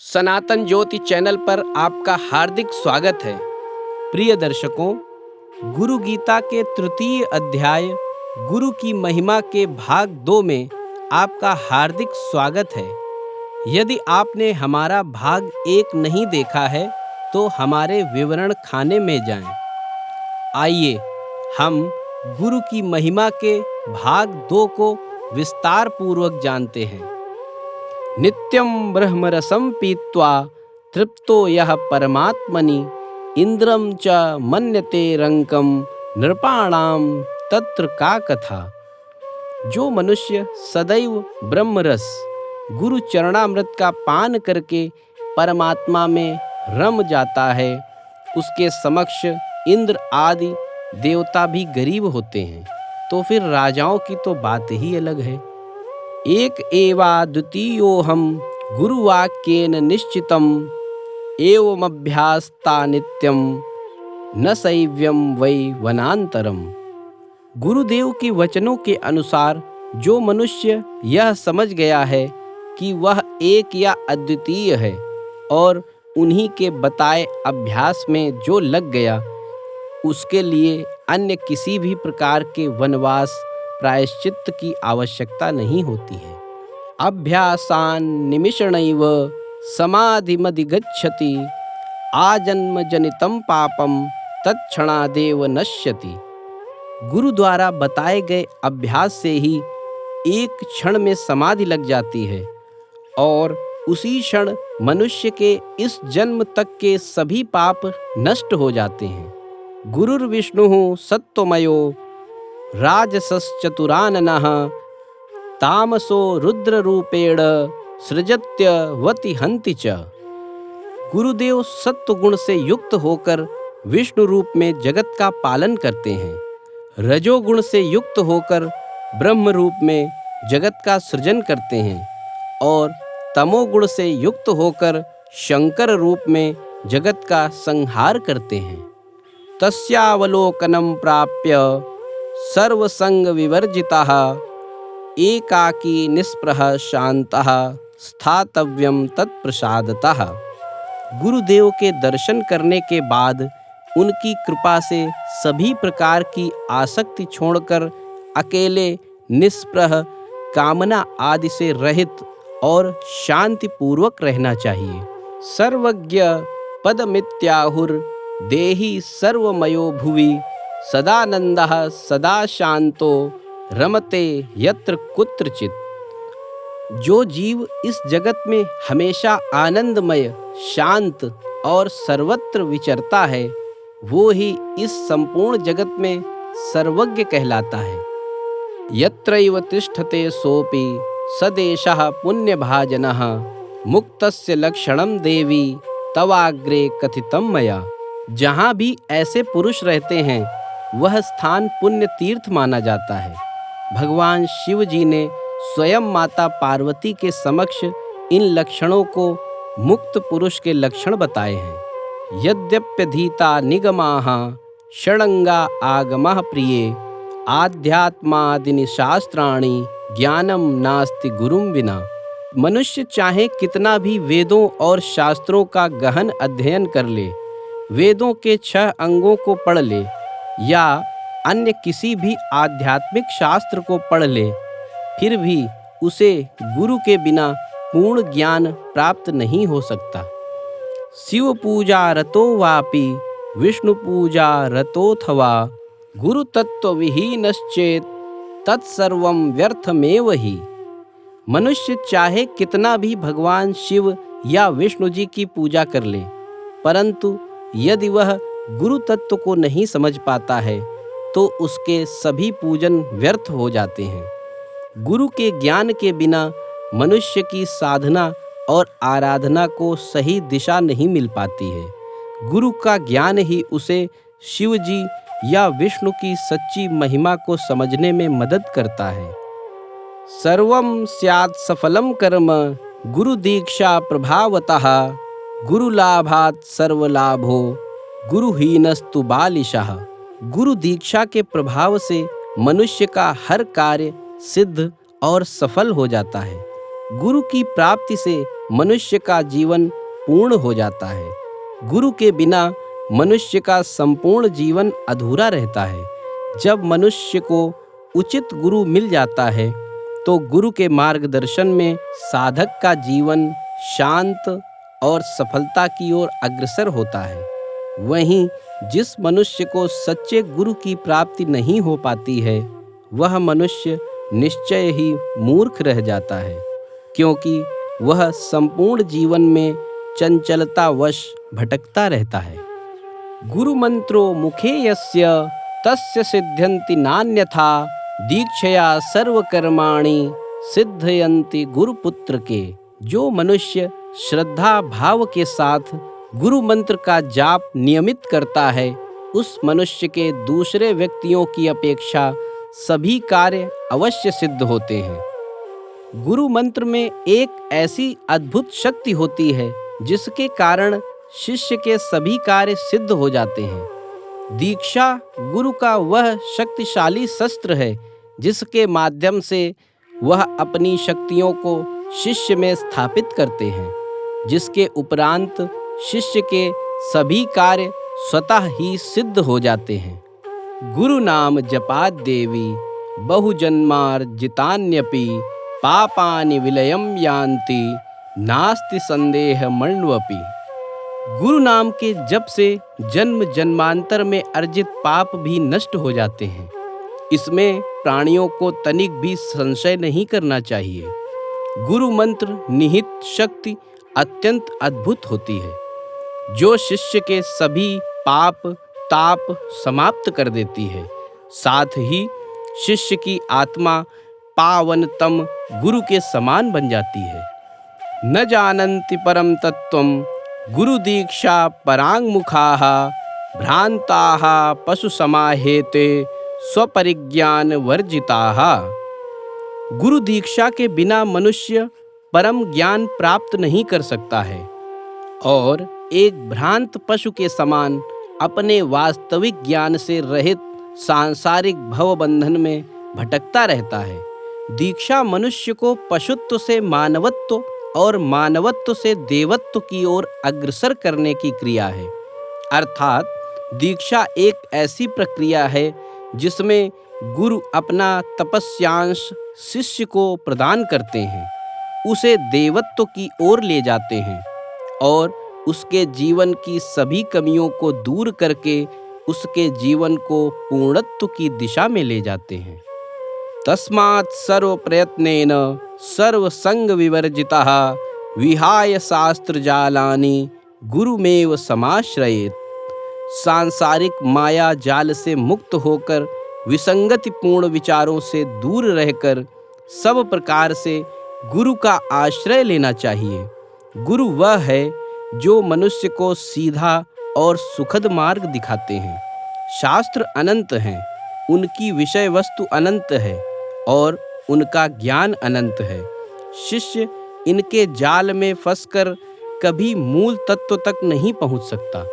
सनातन ज्योति channel पर आपका हार्दिक स्वागत है। प्रिय दर्शकों, गुरु गीता के तृतीय अध्याय गुरु की महिमा के भाग 2 में आपका हार्दिक स्वागत है। यदि आपने हमारा भाग 1 नहीं देखा है तो हमारे विवरण खाने में जाएं। आइए हम गुरु की महिमा के भाग 2 को विस्तार पूर्वक जानते हैं। नित्यं ब्रह्मरसं पीत्वा तृप्तो यः परमात्मनि इंद्रं च मन्यते रंकं नृपाणां तत्र का कथा। जो मनुष्य सदैव ब्रह्मरस गुरु चरणामृत का पान करके परमात्मा में रम जाता है, उसके समक्ष इंद्र आदि देवता भी गरीब होते हैं, तो फिर राजाओं की तो बात ही अलग है। एक एवा द्वितीयोऽहं गुरुवाक्येन निश्चितम् एवमभ्यास्ता नित्यं न सैव्यं वै वनांतरम। गुरुदेव के वचनों के अनुसार जो मनुष्य यह समझ गया है कि वह एक या अद्वितीय है और उन्हीं के बताए अभ्यास में जो लग गया, उसके लिए अन्य किसी भी प्रकार के वनवास प्रायश्चित्त की आवश्यकता नहीं होती है। अभ्यासान निमिषणैव समाधिमधिगच्छति आजन्म जनितं पापम तत्क्षणादेव नश्यति। गुरु द्वारा बताए गए अभ्यास से ही एक क्षण में समाधि लग जाती है और उसी क्षण मनुष्य के इस जन्म तक के सभी पाप नष्ट हो जाते हैं। गुरुर्विष्णुः सत्त्वमयो राजसश्चतुराननः तामसो रुद्ररूपेण सृजत्यवति हन्ति च। गुरुदेव सत्व गुण से युक्त होकर विष्णु रूप में जगत का पालन करते हैं, रजोगुण से युक्त होकर ब्रह्म रूप में जगत का सृजन करते हैं और तमोगुण से युक्त होकर शंकर रूप में जगत का संहार करते हैं। तस्यावलोकनं प्राप्य सर्वसंग विवर्जितः एकाकी निष्प्रह शांतः स्थातव्यं तत्प्रसादतः। गुरुदेव के दर्शन करने के बाद उनकी कृपा से सभी प्रकार की आसक्ति छोड़कर अकेले निष्प्रह कामना आदि से रहित और शांति पूर्वक रहना चाहिए। सर्वज्ञ पदमित्याहुर देहि सर्वमयो भुवि सदानंदः सदा शांतो रमते यत्र कुत्रचित। जो जीव इस जगत में हमेशा आनंदमय, शांत और सर्वत्र विचरता है, वो ही इस संपूर्ण जगत में सर्वज्ञ कहलाता है। यत्रैव तिष्ठते सोपि सदेशः पुण्यभाजनः मुक्तस्य लक्षणं देवी तवाग्रे कथितं मया। जहाँ भी ऐसे पुरुष रहते हैं, वह स्थान पुण्य तीर्थ माना जाता है। भगवान शिव जी ने स्वयं माता पार्वती के समक्ष इन लक्षणों को मुक्त पुरुष के लक्षण बताए हैं। यद्यप्यधीता निगमाः षडंगा आगमः प्रिये आध्यात्मादीनि शास्त्राणि ज्ञानम नास्ति गुरुं विना। मनुष्य चाहे कितना भी वेदों और शास्त्रों का गहन अध्ययन कर ले, वेदों के 6 अंगों को पढ़ ले या अन्य किसी भी आध्यात्मिक शास्त्र को पढ़ ले, फिर भी उसे गुरु के बिना पूर्ण ज्ञान प्राप्त नहीं हो सकता। शिव पूजा रतो वापि विष्णु पूजा रतोऽथवा गुरु तत्व विहीनश्चेत तत्सर्वं व्यर्थमेव हि। मनुष्य चाहे कितना भी भगवान शिव या विष्णु जी की पूजा कर ले, परंतु यदि वह गुरु तत्व को नहीं समझ पाता है तो उसके सभी पूजन व्यर्थ हो जाते हैं। गुरु के ज्ञान के बिना मनुष्य की साधना और आराधना को सही दिशा नहीं मिल पाती है। गुरु का ज्ञान ही उसे शिव जी या विष्णु की सच्ची महिमा को समझने में मदद करता है। सर्वं स्यात् सफलं कर्म गुरु दीक्षा प्रभावतः गुरुलाभात् सर्वलाभो गुरुहीनस्तु बालिशः। गुरु दीक्षा के प्रभाव से मनुष्य का हर कार्य सिद्ध और सफल हो जाता है। गुरु की प्राप्ति से मनुष्य का जीवन पूर्ण हो जाता है। गुरु के बिना मनुष्य का संपूर्ण जीवन अधूरा रहता है। जब मनुष्य को उचित गुरु मिल जाता है तो गुरु के मार्गदर्शन में साधक का जीवन शांत और सफलता की ओर अग्रसर होता है। वहीं जिस मनुष्य को सच्चे गुरु की प्राप्ति नहीं हो पाती है, वह मनुष्य निश्चय ही मूर्ख रह जाता है, क्योंकि वह संपूर्ण जीवन में चंचलतावश भटकता रहता है। गुरु मंत्रो मुखे यस्य तस्य सिद्ध्यन्ति नान्यथा दीक्षया सर्वकर्माणि सिद्धयन्ति गुरुपुत्र के। जो मनुष्य श्रद्धा भाव के साथ गुरु मंत्र का जाप नियमित करता है, उस मनुष्य के दूसरे व्यक्तियों की अपेक्षा सभी कार्य अवश्य सिद्ध होते हैं। गुरु मंत्र में एक ऐसी अद्भुत शक्ति होती है जिसके कारण शिष्य के सभी कार्य सिद्ध हो जाते हैं। दीक्षा गुरु का वह शक्तिशाली शस्त्र है जिसके माध्यम से वह अपनी शक्तियों को शिष्य में स्थापित करते हैं, जिसके उपरांत शिष्य के सभी कार्य स्वतः ही सिद्ध हो जाते हैं। गुरु नाम जपाद देवी बहुजन्मार्जितान्यपि पापानि विलयम यान्ति नास्ति संदेह मण्वपि। गुरु नाम के जप से जन्म जन्मांतर में अर्जित पाप भी नष्ट हो जाते हैं। इसमें प्राणियों को तनिक भी संशय नहीं करना चाहिए। गुरु मंत्र निहित शक्ति अत्यंत अद्भुत होती है, जो शिष्य के सभी पाप ताप समाप्त कर देती है। साथ ही शिष्य की आत्मा पावनतम गुरु के समान बन जाती है। न जानन्ति परम तत्त्वं गुरु दीक्षा परांगमुखाः भ्रांताः पशु समाहेते स्वपरिज्ञान वर्जिताः। गुरु दीक्षा के बिना मनुष्य परम ज्ञान प्राप्त नहीं कर सकता है और एक भ्रांत पशु के समान अपने वास्तविक ज्ञान से रहित सांसारिक भवबंधन में भटकता रहता है। दीक्षा मनुष्य को पशुत्व से मानवत्व और मानवत्व से देवत्व की ओर अग्रसर करने की क्रिया है। अर्थात दीक्षा एक ऐसी प्रक्रिया है जिसमें गुरु अपना तपस्यांश शिष्य को प्रदान करते हैं, उसे देवत्व की ओर ले जाते हैं और उसके जीवन की सभी कमियों को दूर करके उसके जीवन को पूर्णत्व की दिशा में ले जाते हैं। तस्मात् सर्व प्रयत्नेन सर्व संग विवर्जितः विहाय शास्त्र जालानि गुरुमेव समाश्रयेत्। सांसारिक माया जाल से मुक्त होकर विसंगतिपूर्ण विचारों से दूर रहकर सब प्रकार से गुरु का आश्रय लेना चाहिए। गुरु वह है जो मनुष्य को सीधा और सुखद मार्ग दिखाते हैं। शास्त्र अनंत हैं, उनकी विषय वस्तु अनंत है और उनका ज्ञान अनंत है। शिष्य इनके जाल में फंसकर कभी मूल तत्व तक नहीं पहुंच सकता।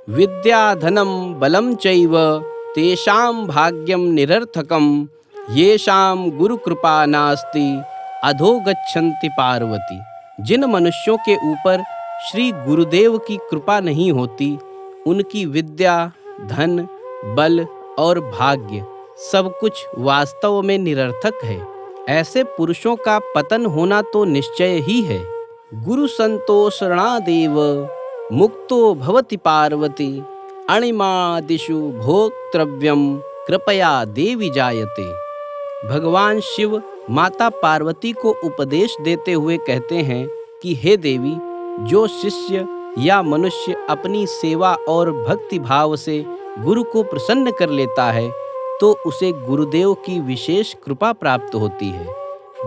विद्या धनम बलम चैव तेषां भाग्यम निरर्थकम येषां गुरु कृपा नास्ति अधो गच्छन्ति पार्वती। जिन मनुष्यों के ऊपर श्री गुरुदेव की कृपा नहीं होती, उनकी विद्या धन बल और भाग्य सब कुछ वास्तव में निरर्थक है। ऐसे पुरुषों का पतन होना तो निश्चय ही है। गुरु संतोषणादेव मुक्तो भवति पार्वती अणिमादिषु भोक्तव्यम कृपया देवी जायते। भगवान शिव माता पार्वती को उपदेश देते हुए कहते हैं कि हे देवी, जो शिष्य या मनुष्य अपनी सेवा और भक्ति भाव से गुरु को प्रसन्न कर लेता है तो उसे गुरुदेव की विशेष कृपा प्राप्त होती है।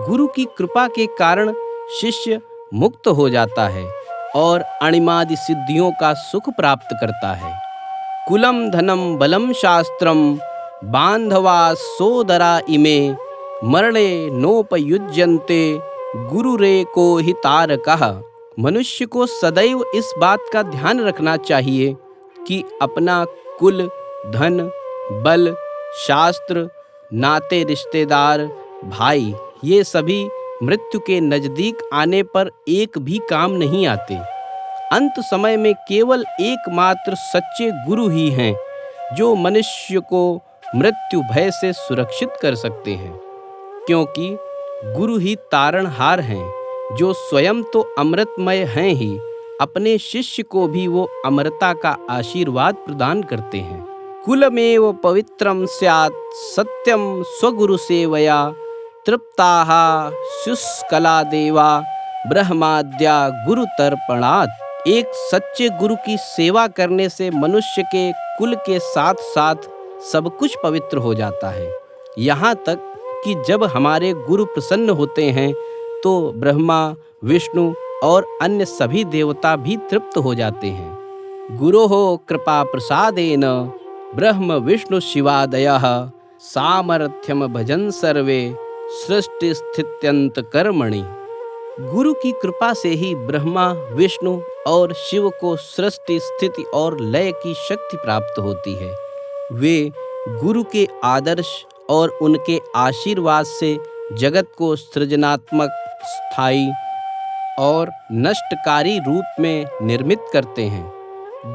गुरु की कृपा के कारण शिष्य मुक्त हो जाता है और अणिमादि सिद्धियों का सुख प्राप्त करता है। कुलम धनम बलम शास्त्रम बांधवा सोदरा इमे मरणे नोपयुज्यन्ते गुरुरे को हि तारकः। मनुष्य को सदैव इस बात का ध्यान रखना चाहिए कि अपना कुल धन बल शास्त्र नाते रिश्तेदार भाई ये सभी मृत्यु के नजदीक आने पर एक भी काम नहीं आते। अंत समय में केवल एकमात्र सच्चे गुरु ही हैं जो मनुष्य को मृत्यु भय से सुरक्षित कर सकते हैं, क्योंकि गुरु ही तारणहार हैं जो स्वयं तो अमृतमय हैं ही, अपने शिष्य को भी वो अमरता का आशीर्वाद प्रदान करते हैं। कुलमेव पवित्रं स्यात् सत्यं स्वगुरु सेवया तृप्ताः शुष्कला देवा ब्रह्माद्या गुरुतर्पणात्। एक सच्चे गुरु की सेवा करने से मनुष्य के कुल के साथ साथ सब कुछ पवित्र हो जाता है। यहाँ तक कि जब हमारे गुरु प्रसन्न होते हैं तो ब्रह्मा, विष्णु और अन्य सभी देवता भी तृप्त हो जाते हैं। गुरोः कृपा प्रसादेन ब्रह्म विष्णु शिवादयः सामर्थ्यम भजन सर्वे सृष्टि स्थित्यंत कर्मणि। गुरु की कृपा से ही ब्रह्मा, विष्णु और शिव को सृष्टि, स्थिति और लय की शक्ति प्राप्त होती है। वे गुरु के आदर्श और उनके आशीर्वाद से जगत को सृजनात्मक, स्थायी और नष्टकारी रूप में निर्मित करते हैं।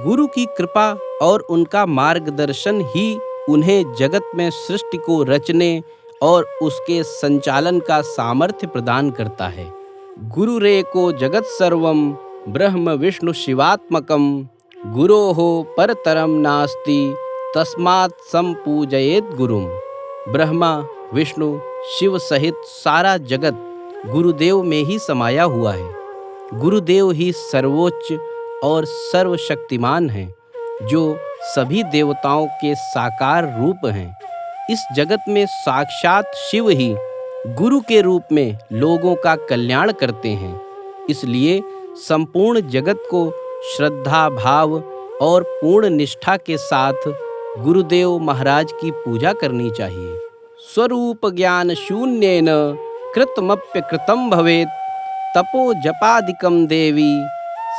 गुरु की कृपा और उनका मार्गदर्शन ही उन्हें जगत में सृष्टि को रचने और उसके संचालन का सामर्थ्य प्रदान करता है। गुरुरेको जगत सर्वं ब्रह्म विष्णु शिवात्मकं गुरोः परतरं नास्ति तस्मात् संपूजयेत् गुरुम्। ब्रह्मा, विष्णु, शिव सहित सारा जगत गुरुदेव में ही समाया हुआ है। गुरुदेव ही सर्वोच्च और सर्वशक्तिमान हैं, जो सभी देवताओं के साकार रूप हैं। इस जगत में साक्षात शिव ही गुरु के रूप में लोगों का कल्याण करते हैं। इसलिए संपूर्ण जगत को श्रद्धा भाव और पूर्ण निष्ठा के साथ गुरुदेव महाराज की पूजा करनी चाहिए। स्वरूप ज्ञान शून्येन कृतमप्य कृतं भवेत् तपो जपादिकं देवी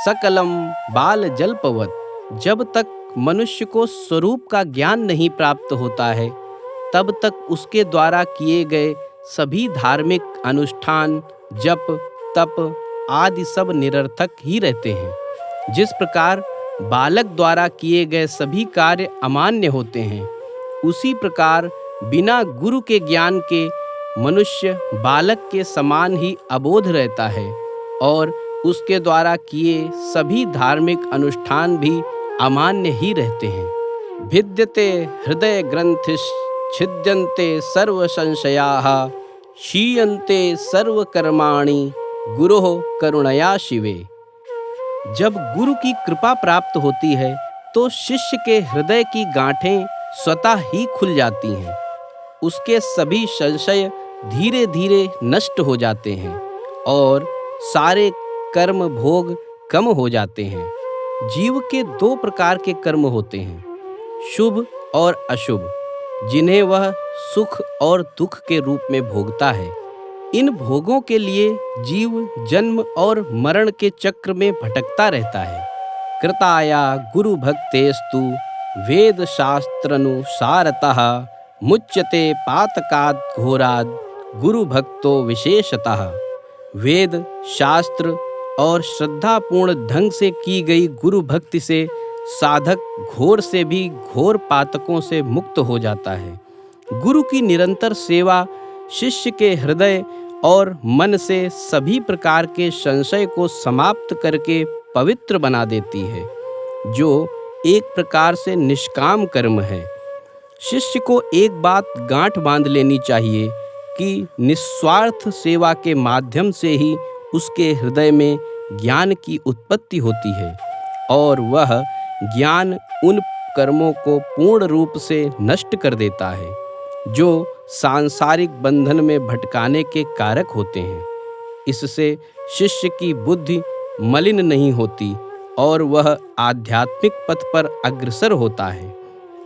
सकलम बाल जल्पवत्। जब तक मनुष्य को स्वरूप का ज्ञान नहीं प्राप्त होता है, तब तक उसके द्वारा किए गए सभी धार्मिक अनुष्ठान, जप, तप आदि सब निरर्थक ही रहते हैं। जिस प्रकार बालक द्वारा किए गए सभी कार्य अमान्य होते हैं, उसी प्रकार बिना गुरु के ज्ञान के मनुष्य बालक के समान ही अबोध रहता है और उसके द्वारा किए सभी धार्मिक अनुष्ठान भी अमान्य ही रहते हैं। भिद्यते हृदय ग्रंथिश्छिद्यन्ते सर्व संशयाः क्षीयन्ते सर्व कर्माणि गुरोः करुणया शिवे। जब गुरु की कृपा प्राप्त होती है तो शिष्य के हृदय की गांठें स्वतः ही खुल जाती हैं। उसके सभी संशय धीरे धीरे नष्ट हो जाते हैं और सारे कर्म भोग कम हो जाते हैं। जीव के दो प्रकार के कर्म होते हैं, शुभ और अशुभ, जिन्हें वह सुख और दुख के रूप में भोगता है। इन भोगों के लिए जीव जन्म और मरण के चक्र में भटकता रहता है। कृताया गुरु भक्तेस्तु वेद शास्त्रानुसारतः मुच्यते पातकात् घोरात् गुरु भक्तो विशेषतः। वेद, शास्त्र और श्रद्धापूर्ण ढंग से की गई गुरु भक्ति से साधक घोर से भी घोर पातकों से मुक्त हो जाता है। गुरु की निरंतर सेवा शिष्य के हृदय और मन से सभी प्रकार के संशय को समाप्त करके पवित्र बना देती है, जो एक प्रकार से निष्काम कर्म है। शिष्य को एक बात गांठ बांध लेनी चाहिए कि निस्वार्थ सेवा के माध्यम से ही उसके हृदय में ज्ञान की उत्पत्ति होती है और वह ज्ञान उन कर्मों को पूर्ण रूप से नष्ट कर देता है जो सांसारिक बंधन में भटकाने के कारक होते हैं। इससे शिष्य की बुद्धि मलिन नहीं होती और वह आध्यात्मिक पथ पर अग्रसर होता है।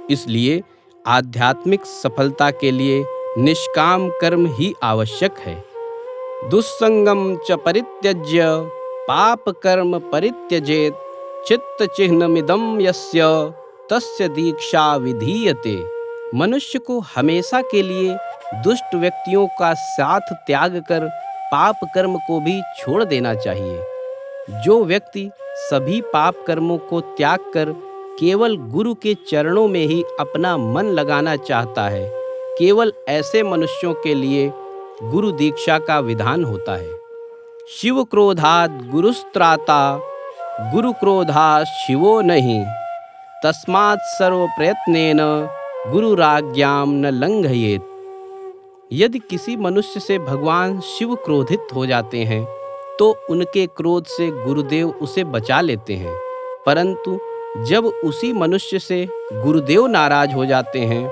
इसलिए आध्यात्मिक सफलता के लिए निष्काम कर्म ही आवश्यक है। दुस्संगम च परित्यज्य पाप कर्म परित्यजेत चित्त चिह्नमिदं यस्य तस्य दीक्षा विधीयते। मनुष्य को हमेशा के लिए दुष्ट व्यक्तियों का साथ त्याग कर पाप कर्म को भी छोड़ देना चाहिए। जो व्यक्ति सभी पाप कर्मों को त्याग कर केवल गुरु के चरणों में ही अपना मन लगाना चाहता है, केवल ऐसे मनुष्यों के लिए गुरु दीक्षा का विधान होता है। शिव क्रोधात् गुरुस्त्राता, गुरु क्रोधात् शिवो नहीं, तस्मात् सर्व प्रयत्नेन गुरुराज्ञां न लंघयेत्। यदि किसी मनुष्य से भगवान शिव क्रोधित हो जाते हैं तो उनके क्रोध से गुरुदेव उसे बचा लेते हैं, परंतु जब उसी मनुष्य से गुरुदेव नाराज हो जाते हैं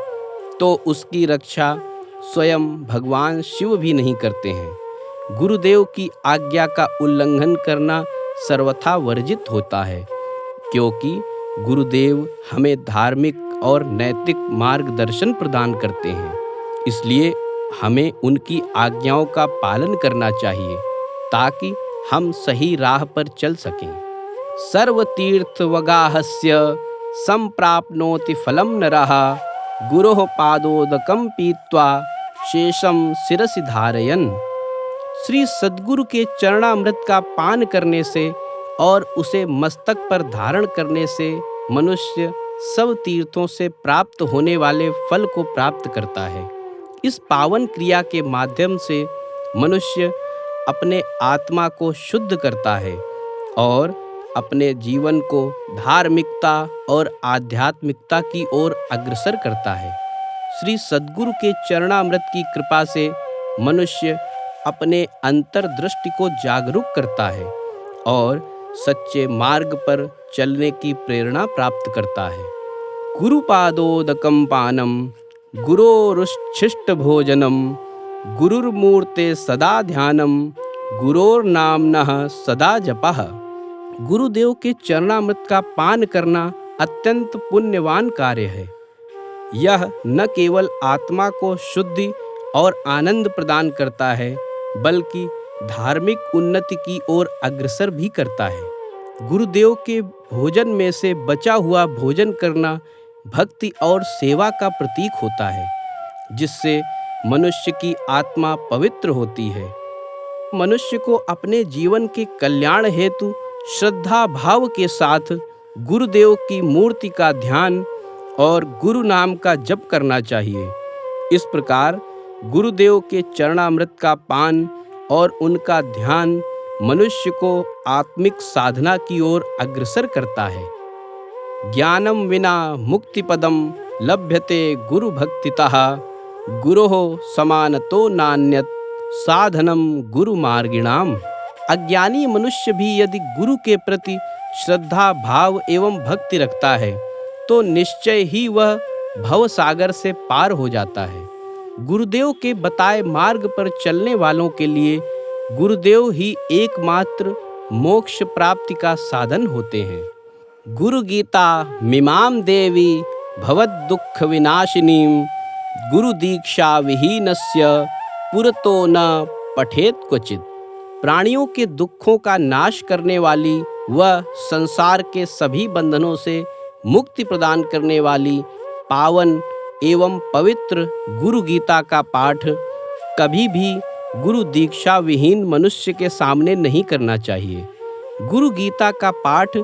तो उसकी रक्षा स्वयं भगवान शिव भी नहीं करते हैं। गुरुदेव की आज्ञा का उल्लंघन करना सर्वथा वर्जित होता है, क्योंकि गुरुदेव हमें धार्मिक और नैतिक मार्गदर्शन प्रदान करते हैं। इसलिए हमें उनकी आज्ञाओं का पालन करना चाहिए ताकि हम सही राह पर चल सकें। सर्वतीर्थवगाहस्य संप्राप्नोति फलं नरः, गुरोः पादोदकं पीत्वा शेषम शिरसि धारयन्। श्री सद्गुरु के चरणामृत का पान करने से और उसे मस्तक पर धारण करने से मनुष्य सब तीर्थों से प्राप्त होने वाले फल को प्राप्त करता है। इस पावन क्रिया के माध्यम से मनुष्य अपने आत्मा को शुद्ध करता है और अपने जीवन को धार्मिकता और आध्यात्मिकता की ओर अग्रसर करता है। श्री सद्गुरु के चरणामृत की कृपा से मनुष्य अपने अंतर्दृष्टि को जागरूक करता है और सच्चे मार्ग पर चलने की प्रेरणा प्राप्त करता है। गुरुपादोदकं पानम, गुरोरुच्छिष्ट भोजनम, गुरुर्मूर्ते सदा ध्यानम, गुरोर्नाम्नः सदा जपः। गुरुदेव के चरणामृत का पान करना अत्यंत पुण्यवान कार्य है। यह न केवल आत्मा को शुद्धि और आनंद प्रदान करता है, बल्कि धार्मिक उन्नति की ओर अग्रसर भी करता है। गुरुदेव के भोजन में से बचा हुआ भोजन करना भक्ति और सेवा का प्रतीक होता है, जिससे मनुष्य की आत्मा पवित्र होती है। मनुष्य को अपने जीवन के कल्याण हेतु श्रद्धा भाव के साथ गुरुदेव की मूर्ति का ध्यान और गुरु नाम का जप करना चाहिए। इस प्रकार गुरुदेव के चरणामृत का पान और उनका ध्यान मनुष्य को आत्मिक साधना की ओर अग्रसर करता है। ज्ञानम विना मुक्तिपदम लभ्यते गुरु भक्तितः, गुरोः समानतो नान्यत् साधनम गुरु मार्गिणाम। अज्ञानी मनुष्य भी यदि गुरु के प्रति श्रद्धा भाव एवं भक्ति रखता है तो निश्चय ही वह भव सागर से पार हो जाता है। गुरुदेव के बताए मार्ग पर चलने वालों के लिए गुरुदेव ही एकमात्र मोक्ष प्राप्ति का साधन होते हैं। गुरु गीता मिमां देवी भवद दुख विनाशिनीं, गुरु दीक्षा विहीनस्य पुरतो न पठेत क्वचित। प्राणियों के दुखों का नाश करने वाली वह संसार के सभी बंधनों से मुक्ति प्रदान करने वाली पावन एवं पवित्र गुरु गीता का पाठ कभी भी गुरु दीक्षा विहीन मनुष्य के सामने नहीं करना चाहिए। गुरु गीता का पाठ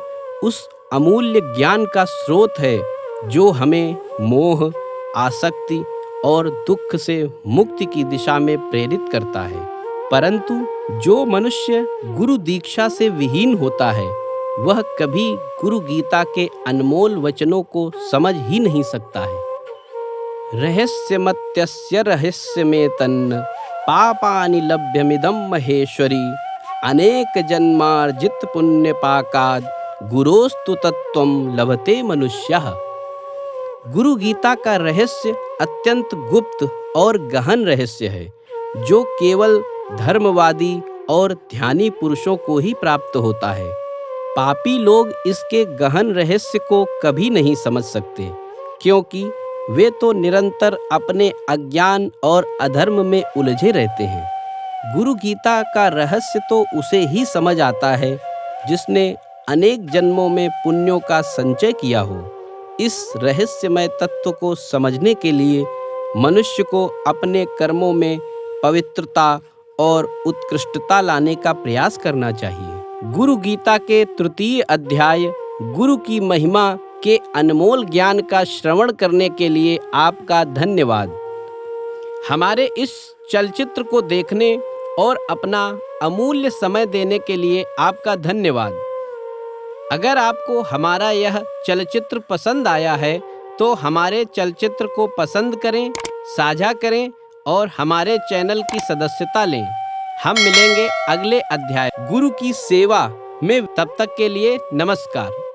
उस अमूल्य ज्ञान का स्रोत है जो हमें मोह, आसक्ति और दुख से मुक्ति की दिशा में प्रेरित करता है। परंतु जो मनुष्य गुरु दीक्षा से विहीन होता है वह कभी गुरु गीता के अनमोल वचनों को समझ ही नहीं सकता है। रहस्यमत्यस्य रहस्यमेतन्न, पापानि लभ्यमिदं महेश्वरी, अनेक जन्मार्जित पुण्य पाकाद, गुरोस्तु तत्त्वं लभते मनुष्यः। गुरु गीता का रहस्य अत्यंत गुप्त और गहन रहस्य है जो केवल धर्मवादी और ध्यानी पुरुषों को ही प्राप्त होता है। पापी लोग इसके गहन रहस्य को कभी नहीं समझ सकते, क्योंकि वे तो निरंतर अपने अज्ञान और अधर्म में उलझे रहते हैं। गुरु गीता का रहस्य तो उसे ही समझ आता है जिसने अनेक जन्मों में पुण्यों का संचय किया हो। इस रहस्यमय तत्व को समझने के लिए मनुष्य को अपने कर्मों में पवित्रता और उत्कृष्टता लाने का प्रयास करना चाहिए। गुरु गीता के तृतीय अध्याय गुरु की महिमा के अनमोल ज्ञान का श्रवण करने के लिए आपका धन्यवाद। हमारे इस चलचित्र को देखने और अपना अमूल्य समय देने के लिए आपका धन्यवाद। अगर आपको हमारा यह चलचित्र पसंद आया है तो हमारे चलचित्र को पसंद करें, साझा करें और हमारे चैनल की सदस्यता लें। हम मिलेंगे अगले अध्याय गुरु की सेवा में। तब तक के लिए नमस्कार।